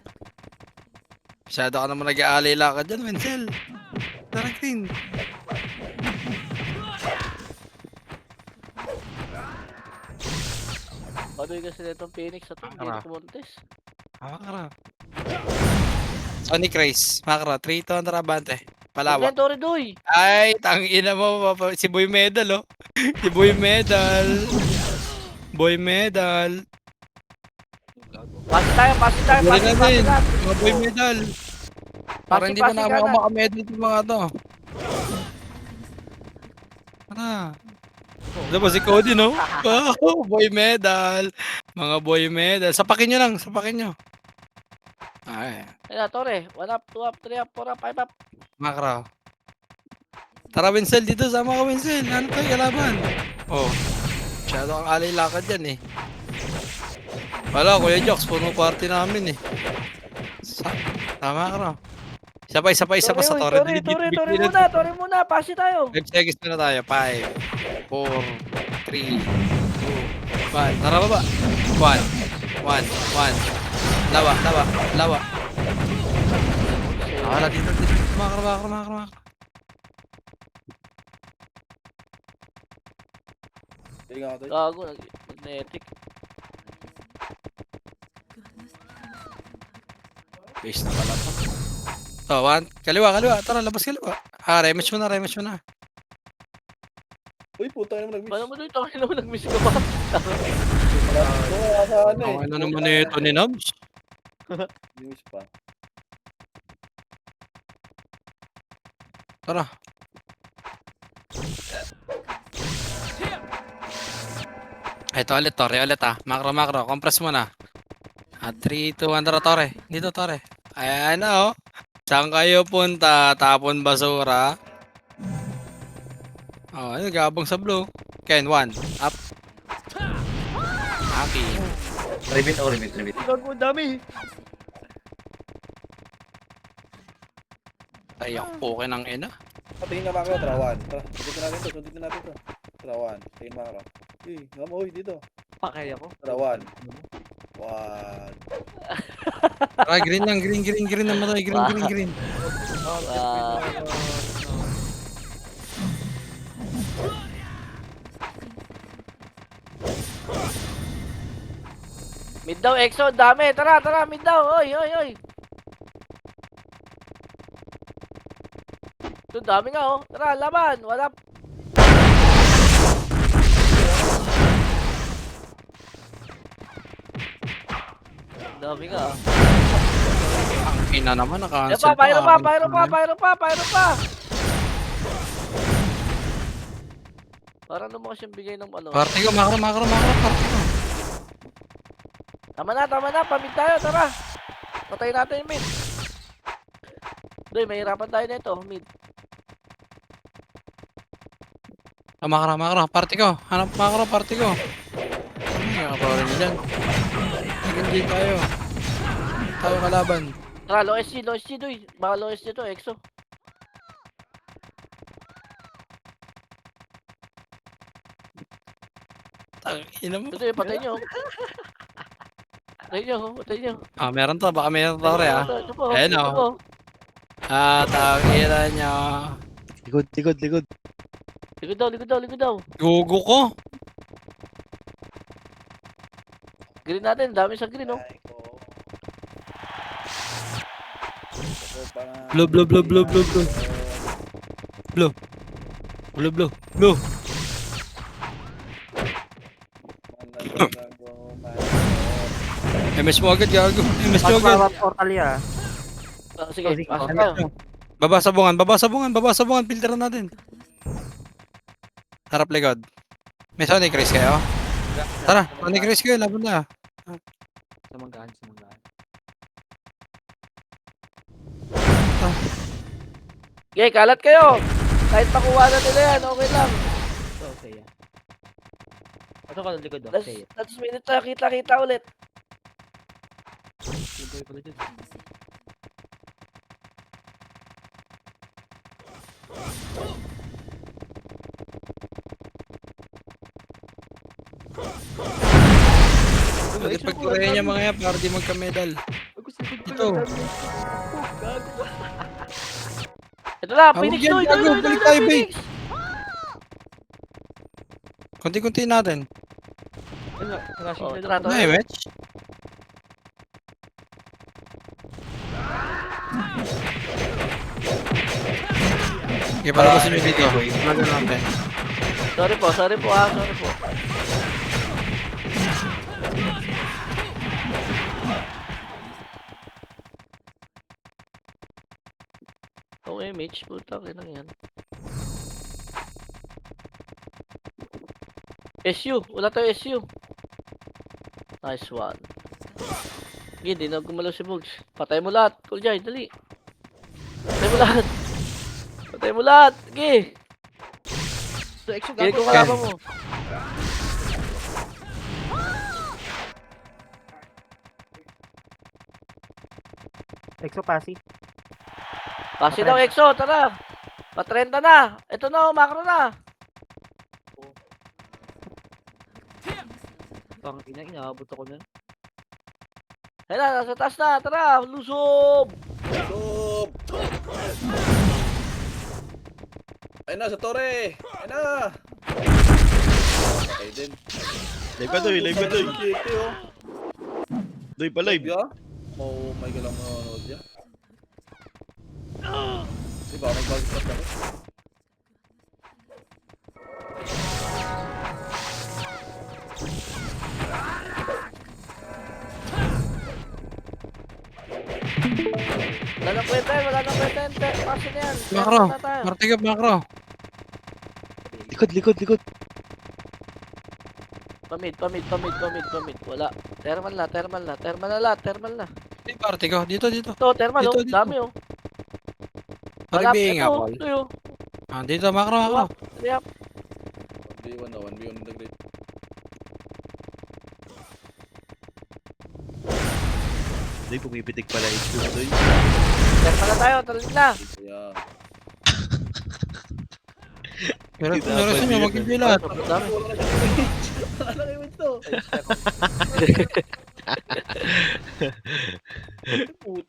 Masyado ka naman nag-aalay lakad dyan, Wenzel. Tara, Green. Padoy kasi netong Phoenix sa to. Hindi na kumontes. Makara. Sonic Race. Makara. 3 to, Antarabante. Palawa. Inventory, doy. Ay, tangina mo. Si Boy Medal, oh. Si Boy Medal. Pasi tayo. Wala na din. Pasi. Mga Boy Medal. Para hindi Pasi pa ka naman na. makamedal yung mga to. Tara. Ito ba si Cody, no? Wow, Boy Medal. Mga Boy Medal. Sapakin nyo lang. Ay, Ayun na, Tore. 1 up, 2 up, 3 up, 4 up, 5 up. Macro. Tara, Winsel, dito. Sama ka, Winsel. Ano tayo, kalaban? Oh. Masyado kang alay lakad yan eh. Wala, Kuya Jox, puno party namin eh. Tama ka raw. Isa pa sa Tore. Tore muna. Pasi tayo. 5 seconds na tayo. 5, 4, 3, 2, 1. Tara, baba. 1. Lawa. Wala dito. Makro. Tingnan ako tayo. Gago, magnetic. Base na pala to. So, 1. Kaliwa. Tara, labas kaliwa. Rematch mo na. Uy, puta naman nag-miss. Paano mo dito? Ano mo nag-miss ka ba? Okay na naman ito ni Nobs. Miss pa. Tara. Ito ulit, Tore, Macro. Compress mo na. 3, 2, 1, tara, Tore. Dito, Tore. Ayan na, oh. Saan kayo punta? Tapon basura. Oh, ayun, gabong sa blue. Ken, 1. Up. Aki. Repeat ako, repeat. Gago, dami. Ay, ako okay ng ina. Tingin nga Macro, Trawan. Tara, sundutin natin to. Trawan, tingin Macro. Uy, dito. Pakay ako. Trawan. 1. Tara, green lang. Green naman tayo. Green. Wow. Mid daw, EXO, dami. Tara, mid daw. Oy. Ito, dami nga, oh. Tara, laban. Wala. Dami nga, oh. Ang ina naman, Yan naka-cancel pa, pyro pa. Parang ano mo kasi bigay ng ano. Party ko, Macro, party ko. Tama na, pamid tayo, tara. Patayin natin yung mid. Doy, mahirapan tayo nito, mid. Macro, party ko. Hanap Macro, party ko. Ay, nakapawalan niya dyan. Nag-enjoy tayo. Tayo kalaban. Tara, low SC, Doy. Baka low SC to, EXO. Ina mo. Doy, patay nyo. Patay nyo. Meron to. Baka meron to, Tore, ah. Ito po, Ayan, ito oh. po. Tangina nyo. Likod. Likod daw. Gugo ko. Green natin, dami sa green, oh. Blue. MS mo agad, gago. MS mo agad. Portal ya. Sige, Sige, pasok okay. tayo. Babasabungan. Filteran natin. Harap likod. May Sonic Race kayo? Tara, Sonic Race kayo. Laban na. Sumanggaan. Okay, kalat kayo. Kahit makuha na nila yan, okay lang. Ito, okay yan. Ito ka ng likod, Last, okay. last minute na kita ulit. Ligoy pala dyan. Pwede pagturayan niya mga yan para di magka-medal. Ito. Ito na, Hawag Phoenix, yan, Doy, gago, balik tayo, Phoenix. Kunti-kunti natin. Oh, tara, Ano eh, match? Okay, para ba sinunod dito? Ano natin? Sorry po, sorry po. Okay, Mitch, puta, lang yan. SU, wala tayo SU. Nice one. Hindi na gumalaw si Bugs. Patay mo lahat. Cool Jai, dali. Patay mo lahat. Patay mo lahat. Sige. So, Exo, Kaya ko gago. kalaban mo. Exo passive. Kasi daw Exo, tara. Pa-30 na. Ito na, macro na. Pang ina, inaabot ako na. Ayun na, nasa taas na. Tara, lusob. Stop! Ayun na, sa tore! Ayun na! Okay din. Live ka doy, live ka doy. GT, oh. Doy pa live. Ya? Oh my god, ang manonood ya. Diba, mag-bagspot ako. Wala nang kwenta yan, wala nang kwenta yan. Kasi na yan. Macro. Meron na tayo. Martigap, macro. Likod. Pamid. Wala. Thermal na. Hey, Martigo. Dito. Ito, thermal, oh. Dito. Dami, oh. Wala, Paribing ito, ako. ito, oh. Ah, dito, macro. Yap. 1v1 na, 1v1 in the grid. Doy, pumipitik pala HQ doy. Thermal na tayo, talig na. Yeah. Pero sa inyo, mag-enjoy lahat. Sobrang dami. Wala na kayo ito.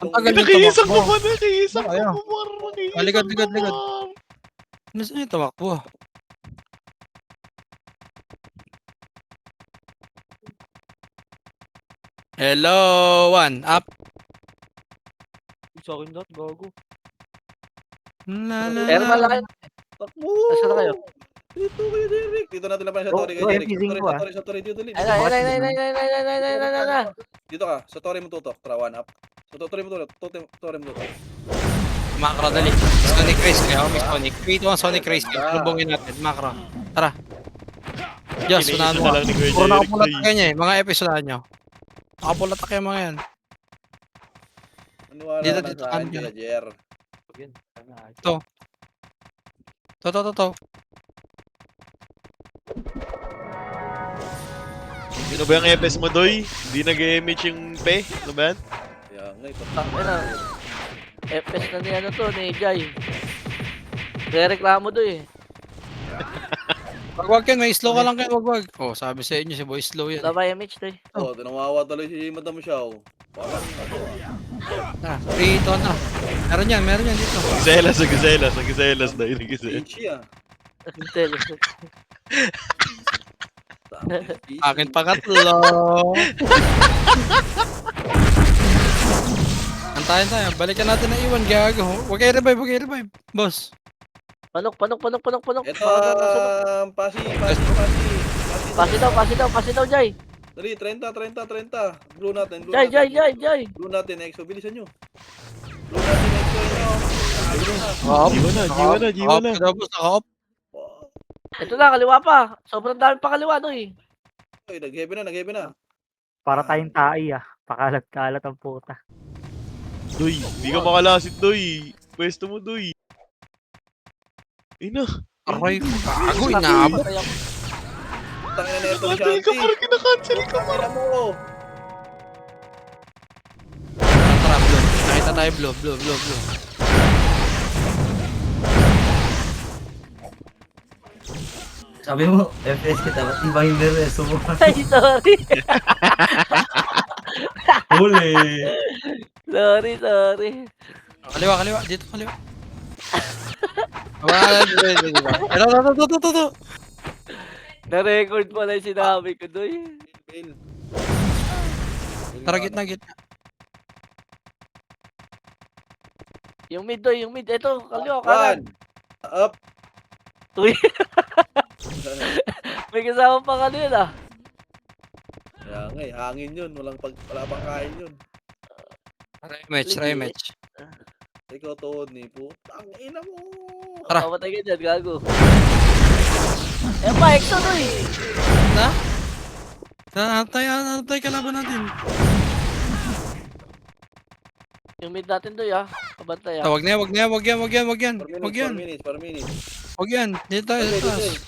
Ang tagal nito tumakbo. Nakiisang Ayaw. ko po. Likod. Ano saan yung tumakbo? Hello, one up. Sa akin lahat, gago. La la Thermal na la. kayo. Takbo! Nasaan na kayo? Dito kayo, Derek. Dito natin laban sa Oh, Tori kay oh, Derek. teasing ko, ah. Sa Tori, dito ulit. Ayun. Dito ka, sa Tori mo tutok. Tara, one up. Sa Tori mo tutok. Tori mo tutok. Macro, dali. Sonic Race kayo, may Sonic. 3-2 Sonic Race kayo. Lubungin natin, macro. Tara. Diyos, unahan mo. na lang ni Kuya Puro Derek, nakapulat doy. kayo niya eh. Mga episode nyo. Nakapulat kayo mga yan. Maniwala Dito, ka na dito, sa akin, dito. Kila Jer. To. Sino ba yung FS mo, Doy? Hindi nag-image yung pe? Ano ba yan? Kaya nga, Ayun na. FS na ni ano to, ni Jai. Reklamo do eh. Wag yan, may slow ka lang kayo, wag. Oh, sabi sa inyo si Boy slow yan. Wala ba yung image to eh? Oh, tinawawa tuloy si Madam Xiao. Parang ano Tara, 3-2 na. Meron yan dito. Nagkiselas, Doy. Nagkiselas. Peachy ah. Intel. Akin pangatlo. Antayin tayo, balikan natin na iwan, gago. Huwag kayo revive, boss. Panok. Ito, pasi. Pasi daw, Jai. Dali, 30. Blue natin. Jai. Blue natin, Exo. Bilisan nyo. Blue natin, Exo. Jiwa na. Naka-off. Ito na, kaliwa pa. Sobrang dami pa kaliwa no eh. Ay, nag-heavy na. Para tayong tae Pakalat-kalat ang puta. Doy, hindi ka makalasit, Doy. Pwesto mo, Doy. Ina. Aray, gago, inaabot. Tangina na ito, Cancel ka, parang kinakancel ka. Tangina mo. Tara, blue. Nakita tayo, blue. Sabi mo, FPS kita, ba't iba yung bereso mo? Ay, sorry. Huli! Sorry. Kaliwa. Dito, kaliwa. Dito. Ito. Na-record mo na yung sinabi ko doy. Fail. Tara, gitna. Yung mid doy, Ito, kaliwa, kanan. One. Up. Uy. May kasama pa kanina. Kaya nga eh, hangin yun. Wala pang kain yun. Rematch. Ikaw, Tony, putang ina mo. Tara. Pamatay ka dyan, gago. Pa, Exo doy. Na? Natay kalaban natin. Yung mid natin doy Kabantay Wag na yan, wag na yan, wag yan, wag yan, wag yan. 4 Wag minutes, yan, 4 minutes, 4 minutes. wag yan. Dito tayo, Okay, dito. dito.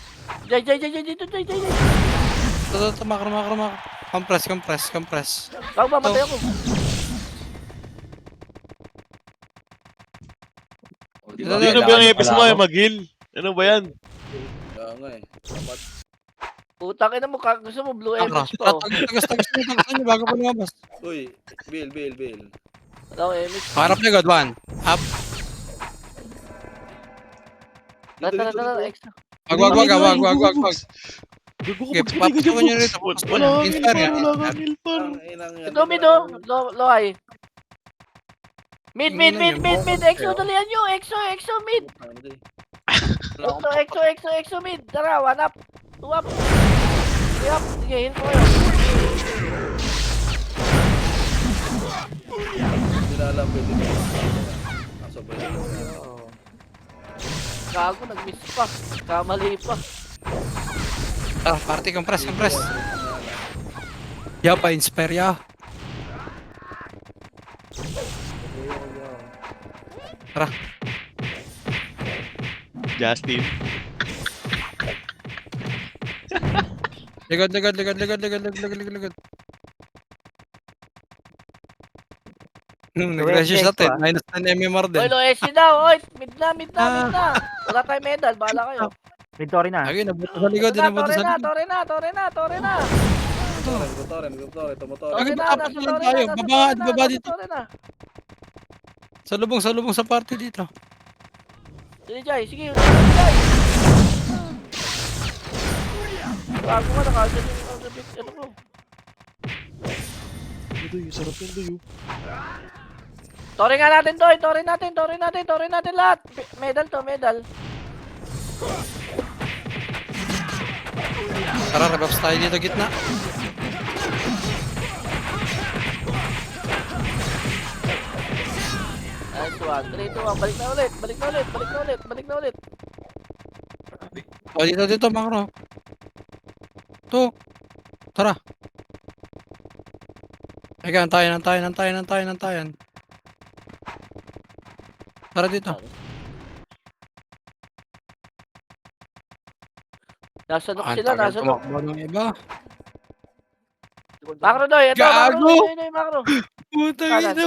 Jay, dito, Jay. Ito, makro. Compress. Bago mamatay ako. Sino ba yung EPS mo ay Magil? Ano ba yan? Kaya nga eh. Dapat. Putang ina mo, gusto mo blue Makro. MX pa. Tagas nyo bago pa lumabas. Uy, Bill. Wala ko MX. Harap na God, one. Up. Tara, extra. Wag. Gago ko Okay, papasukan nyo rito. Wala kang Inspire yan. wala kang Ilpar. Ito, mid, low high. Mid, exo, dalihan nyo, exo, mid. Exo, mid. Tara, 1 up. 2 up. 3 up. Sige, hit mo kayo. Hindi na alam pwede mo. Sabay. Gago, nag-miss pa. Kamali pa. Ah, party, compress. Ya, pa-inspire ya. Tara. Justin. Ligod. Nag-resist natin. Minus 10 MMR din. Oy, low SC daw. Oy, mid na. Wala tayong medal. Bahala kayo. Midori na. Lagi, nabuto sa likod. Tore na. Nagtutore. Lagi, Tore na, dapat nasa lang tore tayo. na, nasa Baba tore na, dito. nasa tore na. Salubong sa party dito. Sige, Jai. Sige, Jai. Bago ka, nakasan yung ano ko. Doy, sarap yan Doy. Tore nga natin, Doy. Tore natin lahat. Medal. Tara, rebuffs tayo dito gitna. Nice one. 3, 2, 1. Balik na ulit. O, dito, makro. To. Tara. Eka, antayan. Tara dito. Nasa nok Ang sila, tagal nasa nok. tumakbo ng iba. Makro, Doy. Ito, Gago! makro. Putang Kanan. ina.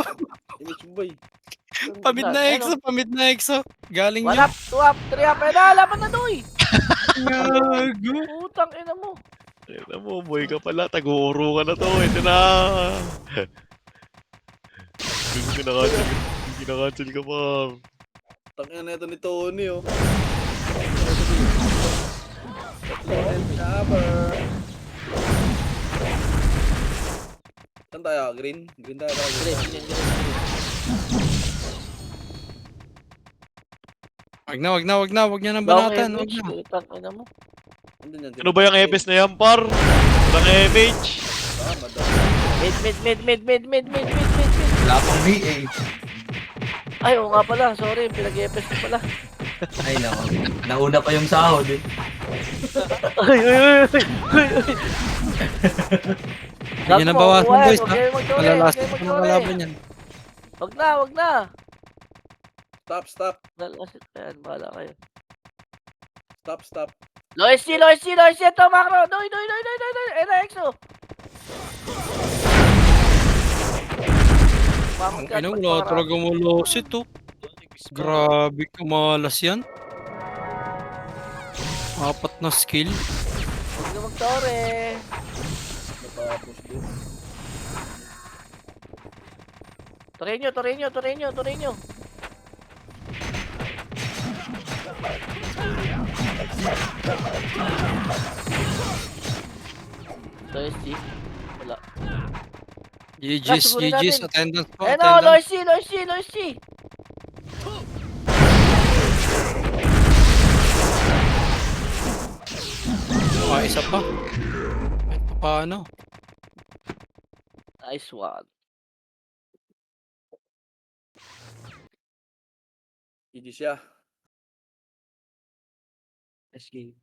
Image mo ba eh? Pamid na exo. Galing 1 niya. up, 2 up, 3 up. Ayun na, laban na, Doy. Gago. Putang ina mo. Ayun mo, boy ka pala. Tag-uuro ka na to. Ito na. Kinakancel ka pa. Tangina na ito ni Tony oh. Saan tayo? Green tayo. Green. Wag niya nang banatan. Wag na. Putang ina mo. Andun yan. Ano ba yung EPS na yan, par? Walang MH. Tama daw. Mid. Wala pang VA. Ay, oo nga pala. Sorry, pinag-EPS ko pala. Ay, nako. Nauna pa yung sahod eh. Ay. Hindi na bawasan boys ha. Huwag Malalastik pa ng kalaban yan. Wag na. Stop. Ayan, bahala kayo. Stop. Lois C. Ito, makro. Doy. Ena, exo. Ano, wala talaga malosit to. Grabe kamalas yan. 4 na skill. Huwag na magtore. Natapos din. Tore nyo. Lois C. Wala. GG's, attendance po, Ayun o, attendance. Lois C. Isa pa. Paano? Nice one. GG siya. SK.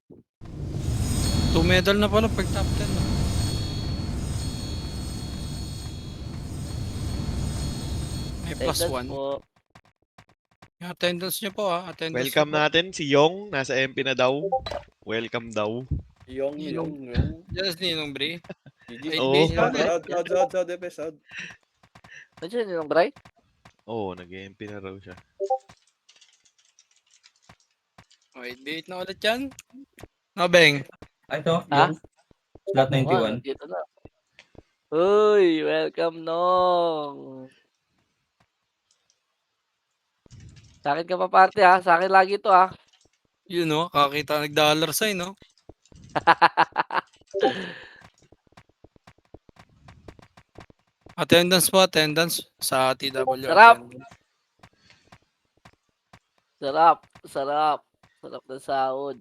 2 medal na pala pag top 10. No? May plus Attendance 1. po. Yung attendance nyo po attendance Welcome nyo po. natin si Yong. Nasa MP na daw. Welcome daw. Yung. Diyan si Ninong Bri. GG. Oo. Sad, FS, sad. Nandiyan yung Bray? Oo, nag-MP na raw siya. Wait, date na ulit yan. No, Beng. Ay, ito, Ha? yung slot Oo, 91. dito na. Uy, welcome nong. Sa akin ka pa parte ha. Sa akin lagi to ha. Yun no, kakita nag-dollar sign no. Attendance po, attendance sa TW. Sarap! attendance. Sarap. Sarap. Sarap na sahod.